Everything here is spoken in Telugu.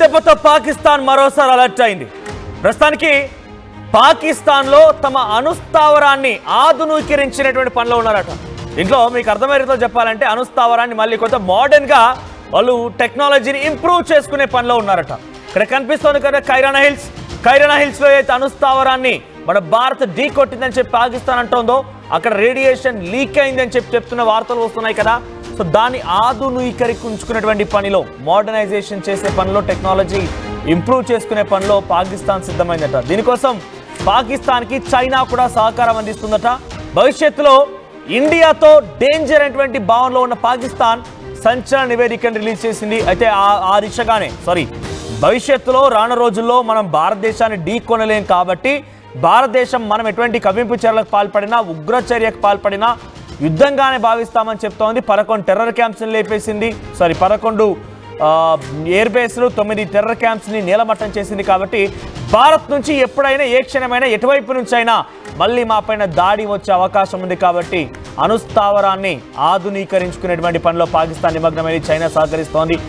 దెబ్బతో పాకిస్తాన్ మరోసారి అలర్ట్ అయింది. ప్రస్తుతానికి పాకిస్తాన్లో తమ అణుస్థావరాన్ని ఆధునీకరించినటువంటి పనిలో ఉన్నారట. దీంట్లో మీకు అర్థమయ్యేతో చెప్పాలంటే అణుస్థావరాన్ని మళ్ళీ కొంత మోడర్న్గా వాళ్ళు టెక్నాలజీని ఇంప్రూవ్ చేసుకునే పనిలో ఉన్నారట. ఇక్కడ కనిపిస్తోంది కదా కైరానా హిల్స్లో అయితే అణుస్థావరాన్ని మన భారత్ ఢీ కొట్టిందని చెప్పి పాకిస్తాన్ అంటోందో అక్కడ రేడియేషన్ లీక్ అయిందని చెప్తున్న వార్తలు వస్తున్నాయి కదా. సో దాన్ని ఆధునీకరించుకునేటువంటి పనిలో, మోడర్నైజేషన్ చేసే పనిలో, టెక్నాలజీ ఇంప్రూవ్ చేసుకునే పనిలో పాకిస్తాన్ సిద్ధమైందట. దీనికోసం పాకిస్తాన్కి చైనా కూడా సహకారం అందిస్తుందట. భవిష్యత్తులో ఇండియాతో డేంజర్ అనేటువంటి భావనలో ఉన్న పాకిస్తాన్ సంచలన నివేదికను రిలీజ్ చేసింది. అయితే ఆ దిశగానే భవిష్యత్తులో రానున్న రోజుల్లో మనం భారతదేశాన్ని ఢీ కొనలేం కాబట్టి భారతదేశం మనం ఎటువంటి కవ్వింపు చర్యలకు పాల్పడినా, ఉగ్ర చర్యకు పాల్పడినా యుద్ధంగానే భావిస్తామని చెప్తోంది. 11 టెర్రర్ క్యాంప్స్ని లేపేసింది. 11 ఎయిర్ బేస్లు, 9 టెర్రర్ క్యాంప్స్ని నీలమట్టం చేసింది. కాబట్టి భారత్ నుంచి ఎప్పుడైనా, ఏ క్షణమైనా, ఎటువైపు నుంచి అయినా మళ్ళీ మా పైన దాడి వచ్చే అవకాశం ఉంది. కాబట్టి అణుస్థావరాన్ని ఆధునీకరించుకునేటువంటి పనిలో పాకిస్తాన్ నిమగ్నమైన చైనా సహకరిస్తోంది.